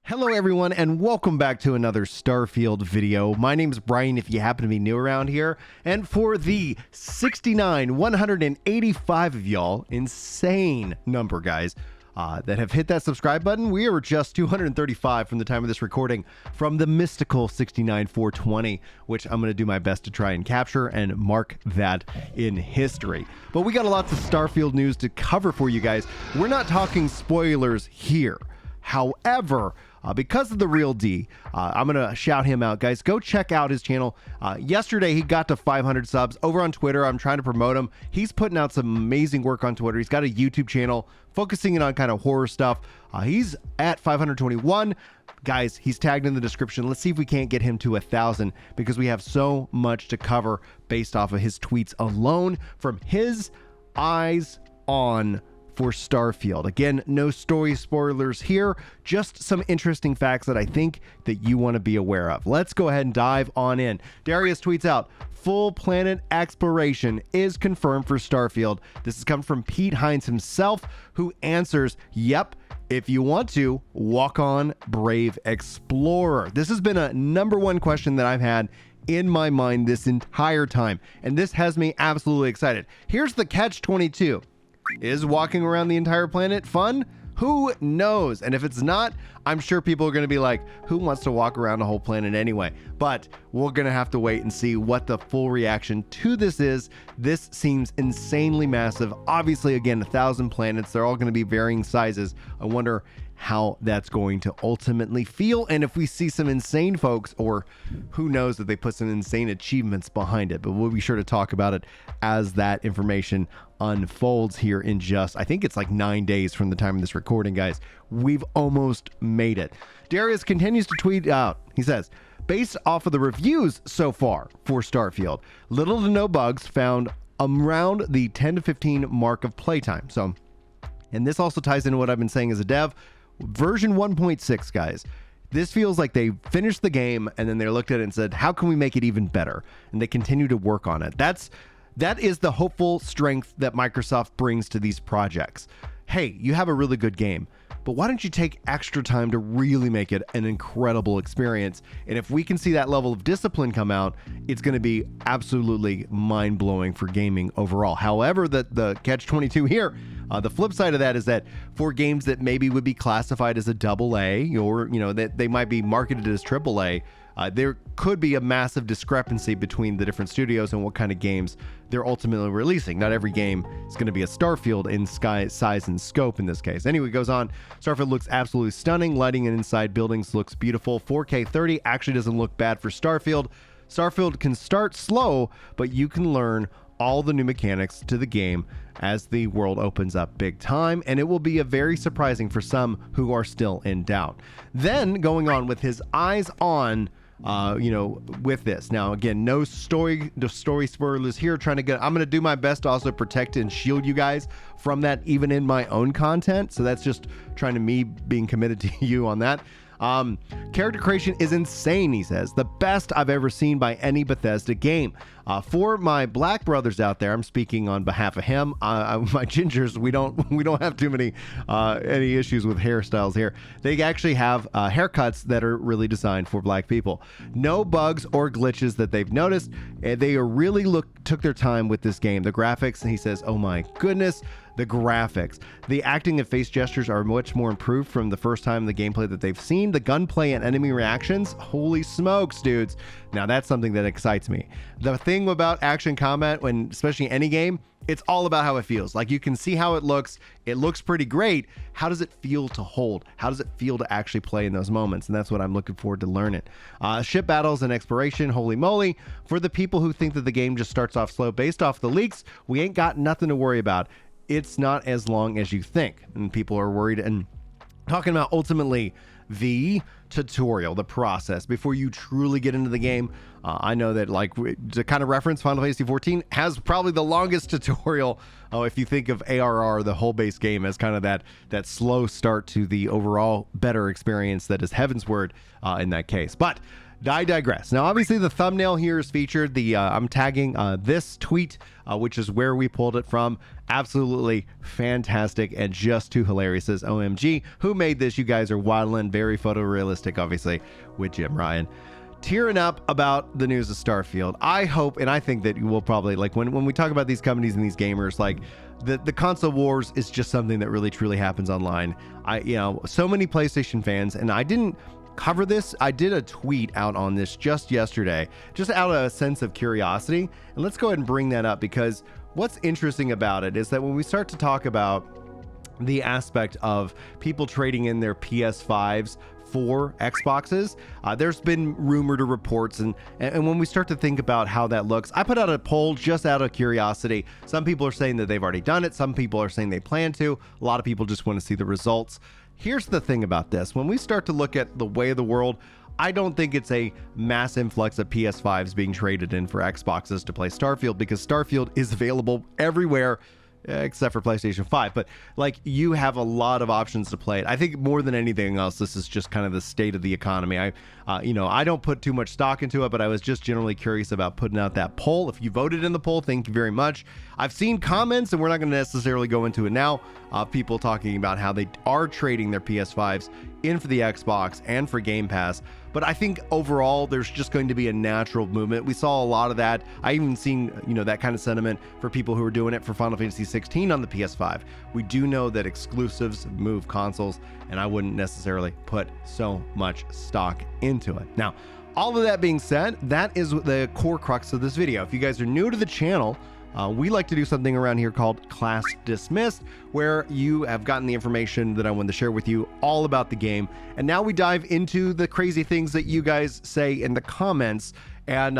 Hello everyone and welcome back to another Starfield video. My name is Brian if you happen to be new around here. And for the 185 of y'all, insane number guys, that have hit that subscribe button, we are just 235 from the time of this recording from the mystical 69420, which I'm going to do my best to try and capture and mark that in history. But we got a lot of Starfield news to cover for you guys. We're not talking spoilers here. However, because of the real D, I'm going to shout him out, guys. Go check out his channel. Yesterday, he got to 500 subs over on Twitter. I'm trying to promote him. He's putting out some amazing work on Twitter. He's got a YouTube channel focusing in on kind of horror stuff. He's at 521. Guys, he's tagged in the description. Let's see if we can't get him to 1,000 because we have so much to cover based off of his tweets alone from his eyes on for Starfield. Again, no story spoilers here, just some interesting facts that I think that you want to be aware of. Let's go ahead and dive on in. Darius tweets out, full planet exploration is confirmed for Starfield. This is coming from Pete Hines himself, who answers, yep, if you want to, walk on, brave explorer. This has been a #1 question that I've had in my mind this entire time, and this has me absolutely excited. Here's the catch-22. Is walking around the entire planet fun? Who knows? And if it's not, I'm sure people are going to be like, who wants to walk around a whole planet anyway? But we're going to have to wait and see what the full reaction to this is. This seems insanely massive. Obviously, again, 1,000 planets. They're all going to be varying sizes. I wonder how that's going to ultimately feel, and if we see some insane folks, or who knows that they put some insane achievements behind it. But we'll be sure to talk about it as that information unfolds here in just, I think it's like 9 days from the time of this recording, guys. We've almost made it. Darius continues to tweet out. He says, based off of the reviews so far for Starfield, little to no bugs found around the 10 to 15 mark of playtime. So, and this also ties into what I've been saying as a dev. Version 1.6, guys. This feels like they finished the game and then they looked at it and said, how can we make it even better? And they continue to work on it. That is the hopeful strength that Microsoft brings to these projects. Hey, you have a really good game, but why don't you take extra time to really make it an incredible experience? And if we can see that level of discipline come out, it's going to be absolutely mind-blowing for gaming overall. However, the catch-22 here, the flip side of that is that for games that maybe would be classified as a AA, or that they might be marketed as AAA, there could be a massive discrepancy between the different studios and what kind of games they're ultimately releasing. Not every game is going to be a Starfield in size and scope in this case. Anyway, it goes on. Starfield looks absolutely stunning. Lighting and inside buildings looks beautiful. 4K 30 actually doesn't look bad for Starfield. Starfield can start slow, but you can learn all the new mechanics to the game as the world opens up big time, and it will be a very surprising for some who are still in doubt. Then going on with his eyes on with this. Now, again, no story spoilers here. I'm going to do my best to also protect and shield you guys from that, even in my own content. So that's just trying to me being committed to you on that. Character creation is insane, he says. The best I've ever seen by any Bethesda game. For my black brothers out there, I'm speaking on behalf of him. My gingers, we don't have too many any issues with hairstyles here. They actually have haircuts that are really designed for black people. No bugs or glitches that they've noticed. They are really took their time with this game. The graphics, and he says, oh my goodness. The graphics, the acting and face gestures are much more improved from the first time the gameplay that they've seen. The gunplay and enemy reactions, holy smokes, dudes. Now that's something that excites me. The thing about action combat, when especially any game, it's all about how it feels. Like, you can see how it looks. It looks pretty great. How does it feel to hold? How does it feel to actually play in those moments? And that's what I'm looking forward to learning. Ship battles and exploration, holy moly. For the people who think that the game just starts off slow based off the leaks, we ain't got nothing to worry about. It's not as long as you think, and people are worried and talking about ultimately the tutorial, the process before you truly get into the game. I know that, like, to kind of reference, Final Fantasy XIV has probably the longest tutorial. Oh, if you think of ARR, the whole base game, as kind of that slow start to the overall better experience that is Heavensward in that case. But I digress. Now, obviously, the thumbnail here is featured. I'm tagging this tweet, which is where we pulled it from. Absolutely fantastic and just too hilarious. Says, OMG, who made this? You guys are wildin', very photorealistic, obviously, with Jim Ryan. Tearing up about the news of Starfield. I hope, and I think that you will probably, like, when we talk about these companies and these gamers, like, the console wars is just something that really truly happens online. So many PlayStation fans, and I didn't cover this. I did a tweet out on this just yesterday, just out of a sense of curiosity. And let's go ahead and bring that up, because what's interesting about it is that when we start to talk about the aspect of people trading in their PS5s for Xboxes, there's been rumored or reports, and when we start to think about how that looks, I put out a poll just out of curiosity. Some people are saying that they've already done it. Some people are saying they plan to. A lot of people just want to see the results. Here's the thing about this. When we start to look at the way of the world, I don't think it's a mass influx of PS5s being traded in for Xboxes to play Starfield, because Starfield is available everywhere except for PlayStation 5. But, like, you have a lot of options to play it. I think more than anything else, this is just kind of the state of the economy. I don't put too much stock into it, but I was just generally curious about putting out that poll. If you voted in the poll, thank you very much. I've seen comments, and we're not going to necessarily go into it now, people talking about how they are trading their PS5s in for the Xbox and for Game Pass. But I think overall, there's just going to be a natural movement. We saw a lot of that. I even seen, that kind of sentiment for people who are doing it for Final Fantasy 16 on the PS5. We do know that exclusives move consoles, and I wouldn't necessarily put so much stock into it. Now, all of that being said, that is the core crux of this video. If you guys are new to the channel, we like to do something around here called Class Dismissed, where you have gotten the information that I wanted to share with you all about the game. And now we dive into the crazy things that you guys say in the comments. And,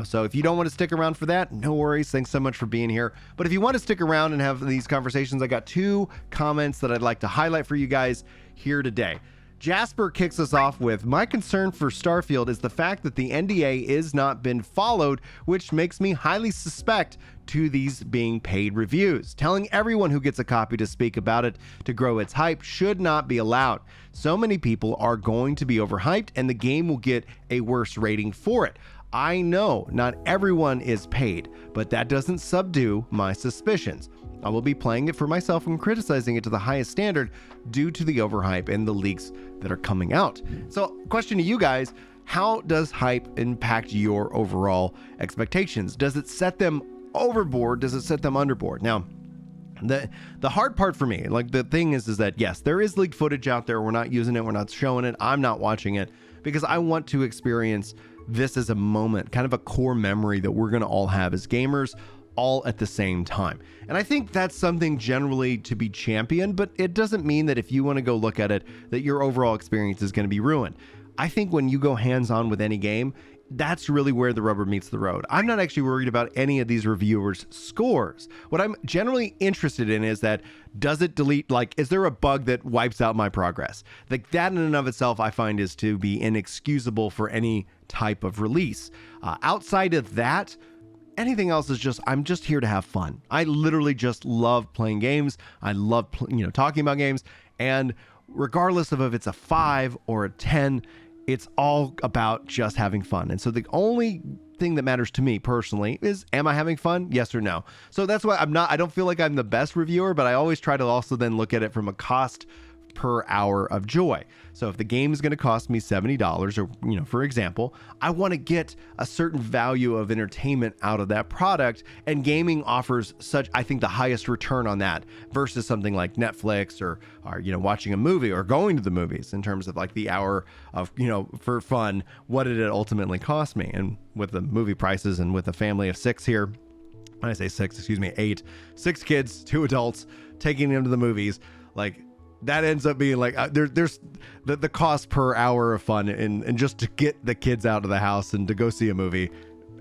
so if you don't want to stick around for that, no worries. Thanks so much for being here. But if you want to stick around and have these conversations, I got 2 comments that I'd like to highlight for you guys here today. Jasper kicks us off with, my concern for Starfield is the fact that the NDA is not been followed, which makes me highly suspect to these being paid reviews. Telling everyone who gets a copy to speak about it to grow its hype should not be allowed. So many people are going to be overhyped, and the game will get a worse rating for it. I know not everyone is paid, but that doesn't subdue my suspicions. I will be playing it for myself and criticizing it to the highest standard due to the overhype and the leaks that are coming out. So, question to you guys, how does hype impact your overall expectations? Does it set them overboard? Does it set them underboard? Now, the hard part for me, like, the thing is that yes, there is leaked footage out there. We're not using it. We're not showing it. I'm not watching it because I want to experience this as a moment, kind of a core memory that we're going to all have as gamers, all at the same time. And I think that's something generally to be championed, but it doesn't mean that if you want to go look at it, that your overall experience is going to be ruined. I think when you go hands-on with any game, that's really where the rubber meets the road. I'm not actually worried about any of these reviewers' scores. What I'm generally interested in is that, does it delete, like, is there a bug that wipes out my progress? Like, that in and of itself, I find is to be inexcusable for any type of release. Outside of that, anything else is just, I'm just here to have fun. I literally just love playing games. I love, talking about games. And regardless of if it's a 5 or a 10, it's all about just having fun. And so the only thing that matters to me personally is, am I having fun? Yes or no? So that's why I don't feel like I'm the best reviewer, but I always try to also then look at it from a cost per hour of joy. So if the game is going to cost me $70, or, for example, I want to get a certain value of entertainment out of that product, and gaming offers such, I think, the highest return on that versus something like Netflix or watching a movie or going to the movies in terms of like the hour of, for fun. What did it ultimately cost me? And with the movie prices and with a family of 6 here, when I say 6, excuse me, 8, 6 kids, 2 adults, taking them to the movies, like, that ends up being like, there's the cost per hour of fun and just to get the kids out of the house and to go see a movie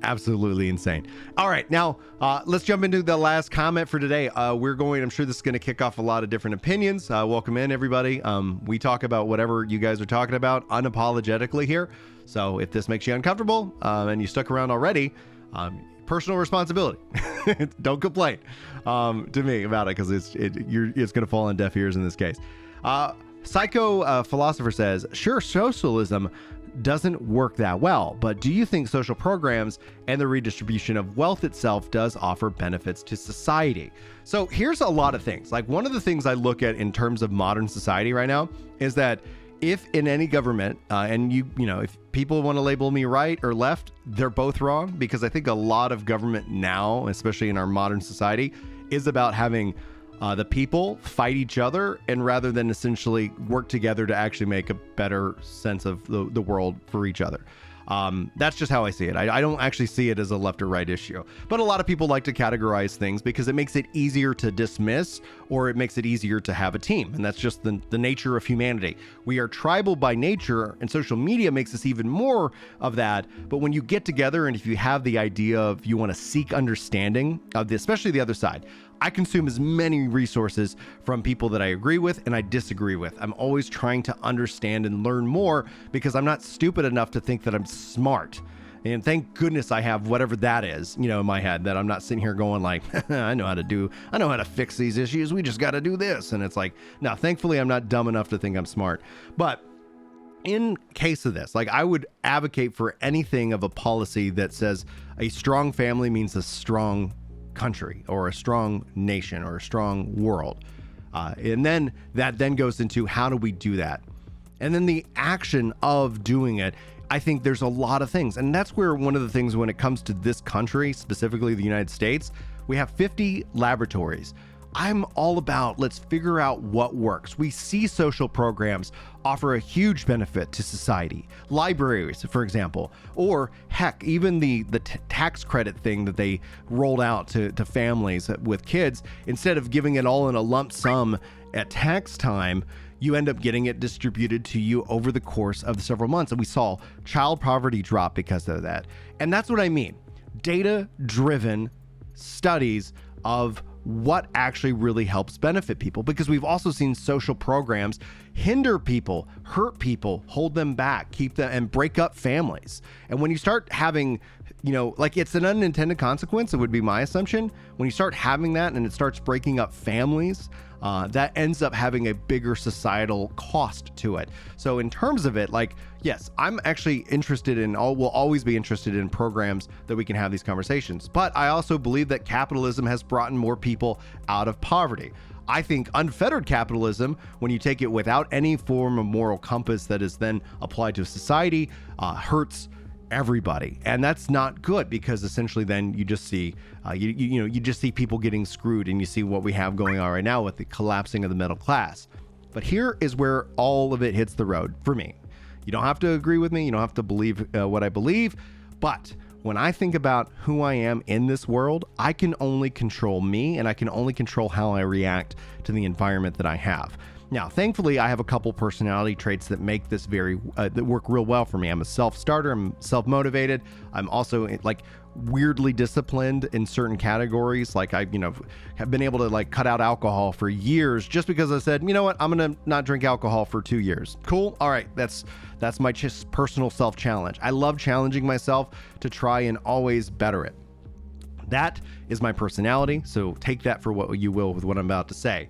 Absolutely insane. All right, now let's jump into the last comment for today. I'm sure this is going to kick off a lot of different opinions. Welcome in, everybody. We talk about whatever you guys are talking about unapologetically here. So if this makes you uncomfortable and you stuck around already, personal responsibility. Don't complain to me about it, because it's going to fall on deaf ears in this case. Psycho Philosopher says, sure, socialism doesn't work that well, but do you think social programs and the redistribution of wealth itself does offer benefits to society? So here's a lot of things. Like, one of the things I look at in terms of modern society right now is that if in any government, and if people want to label me right or left, they're both wrong, because I think a lot of government now, especially in our modern society, is about having the people fight each other, and rather than essentially work together to actually make a better sense of the world for each other. That's just how I see it. I don't actually see it as a left or right issue, but a lot of people like to categorize things because it makes it easier to dismiss, or it makes it easier to have a team. And that's just the nature of humanity. We are tribal by nature, and social media makes us even more of that. But when you get together, and if you have the idea of you want to seek understanding of especially the other side, I consume as many resources from people that I agree with and I disagree with. I'm always trying to understand and learn more, because I'm not stupid enough to think that I'm smart. And thank goodness I have whatever that is, in my head, that I'm not sitting here going like, I know how to fix these issues. We just got to do this. And it's like, no, thankfully I'm not dumb enough to think I'm smart. But in case of this, like, I would advocate for anything of a policy that says a strong family means a strong country, or a strong nation, or a strong world. And then that goes into, how do we do that? And then the action of doing it. I think there's a lot of things. And that's where one of the things, when it comes to this country, specifically the United States, we have 50 laboratories. I'm all about, let's figure out what works. We see social programs offer a huge benefit to society. Libraries, for example, or heck, even the tax credit thing that they rolled out to families with kids. Instead of giving it all in a lump sum at tax time, you end up getting it distributed to you over the course of several months. And we saw child poverty drop because of that. And that's what I mean. Data-driven studies of what actually really helps benefit people, because we've also seen social programs hinder people, hurt people, hold them back, keep them, and break up families. And when you start having, like, it's an unintended consequence, it would be my assumption. When you start having that and it starts breaking up families, that ends up having a bigger societal cost to it. So in terms of it, like, yes, I'm actually interested in, will always be interested in programs that we can have these conversations. But I also believe that capitalism has brought in more people out of poverty. I think unfettered capitalism, when you take it without any form of moral compass that is then applied to society, hurts everybody. And that's not good, because essentially then you just see you just see people getting screwed, and you see what we have going on right now with the collapsing of the middle class. But here is where all of it hits the road for me. You don't have to agree with me, you don't have to believe what I believe, but when I think about who I am in this world, I can only control me, and I can only control how I react to the environment that I have. Now, thankfully, I have a couple personality traits that make this that work real well for me. I'm a self-starter. I'm self-motivated. I'm also like weirdly disciplined in certain categories. Like I, have been able to like cut out alcohol for years just because I said, you know what, I'm going to not drink alcohol for 2 years. Cool. All right. That's my just personal self-challenge. I love challenging myself to try and always better it. That is my personality. So take that for what you will with what I'm about to say.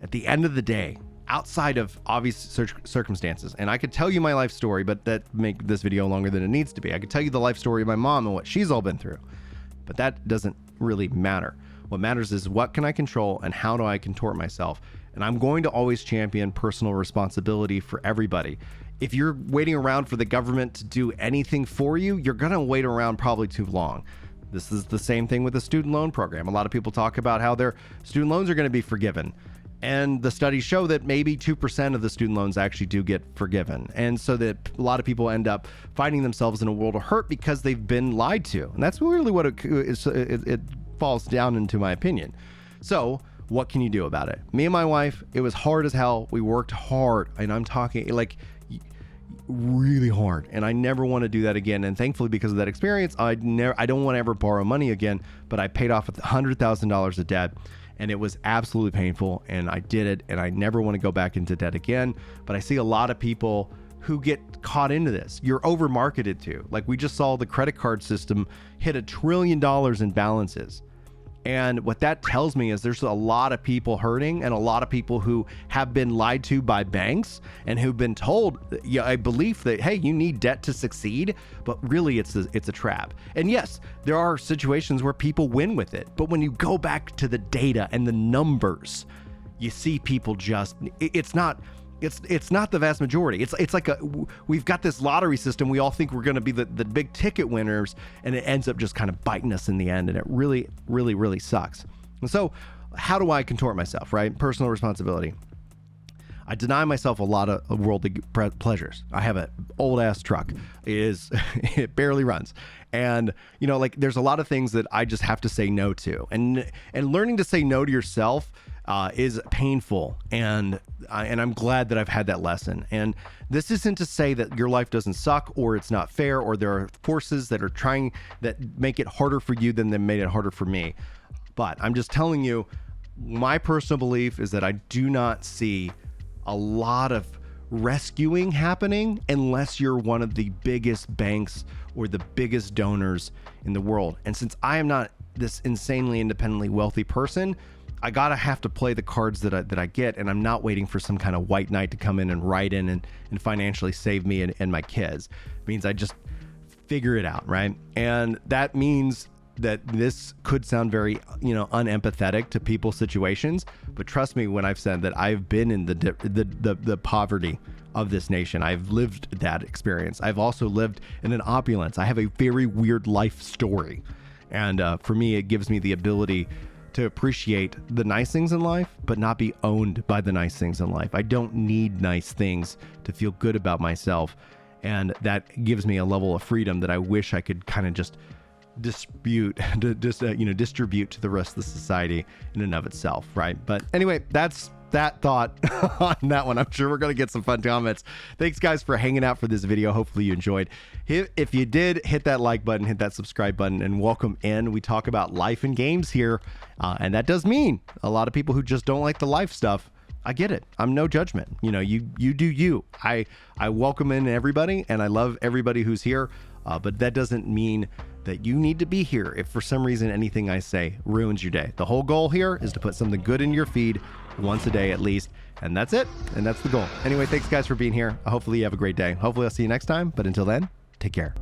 At the end of the day, outside of obvious circumstances, and I could tell you my life story, but that make this video longer than it needs to be. I could tell you the life story of my mom and what she's all been through, but that doesn't really matter. What matters is what can I control and how do I contort myself? And I'm going to always champion personal responsibility for everybody. If you're waiting around for the government to do anything for you, you're going to wait around probably too long. This is the same thing with the student loan program. A lot of people talk about how their student loans are going to be forgiven. And the studies show that maybe 2% of the student loans actually do get forgiven. And so that a lot of people end up finding themselves in a world of hurt because they've been lied to. And that's really what it falls down into, my opinion. So what can you do about it? Me and my wife, it was hard as hell. We worked hard. And I'm talking like really hard, and I never want to do that again. And thankfully, because of that experience, I don't want to ever borrow money again. But I paid off $100,000 of debt, and it was absolutely painful, and I did it, and I never want to go back into debt again. But I see a lot of people who get caught into this. You're over marketed to. Like, we just saw the credit card system hit $1 trillion in balances. And what that tells me is there's a lot of people hurting, and a lot of people who have been lied to by banks and who've been told a belief that, hey, you need debt to succeed, but really it's a trap. And yes, there are situations where people win with it, but when you go back to the data and the numbers, you see people just, it's not the vast majority. It's like we've got this lottery system. We all think we're going to be the big ticket winners, and it ends up just kind of biting us in the end. And it really, really, really sucks. And so how do I contort myself, right? Personal responsibility. I deny myself a lot of worldly pleasures. I have an old ass truck. It barely runs. And, you know, like, there's a lot of things that I just have to say no to. And learning to say no to yourself is painful, and I'm glad that I've had that lesson. And this isn't to say that your life doesn't suck, or it's not fair, or there are forces that make it harder for you than they made it harder for me. But I'm just telling you, my personal belief is that I do not see a lot of rescuing happening unless you're one of the biggest banks or the biggest donors in the world. And since I am not this insanely independently wealthy person, I gotta have to play the cards that I get, and I'm not waiting for some kind of white knight to come in and write in and financially save me and my kids. It means I just figure it out, right? And that means that this could sound very, unempathetic to people's situations, but trust me when I've said that I've been in the poverty of this nation. I've lived that experience. I've also lived in an opulence. I have a very weird life story, and for me, it gives me the ability to appreciate the nice things in life, but not be owned by the nice things in life. I don't need nice things to feel good about myself. And that gives me a level of freedom that I wish I could kind of just distribute to the rest of the society in and of itself, right? But anyway, that's that thought on that one. I'm sure we're going to get some fun comments. Thanks, guys, for hanging out for this video. Hopefully you enjoyed. If you did, hit that like button, hit that subscribe button, and welcome in. We talk about life and games here, and that does mean a lot of people who just don't like the life stuff. I get it. I'm no judgment. You do you. I welcome in everybody, and I love everybody who's here, but that doesn't mean that you need to be here if for some reason anything I say ruins your day. The whole goal here is to put something good in your feed once a day at least, and that's it, and that's the goal. Anyway, thanks, guys, for being here. Hopefully you have a great day. Hopefully I'll see you next time, but until then, take care.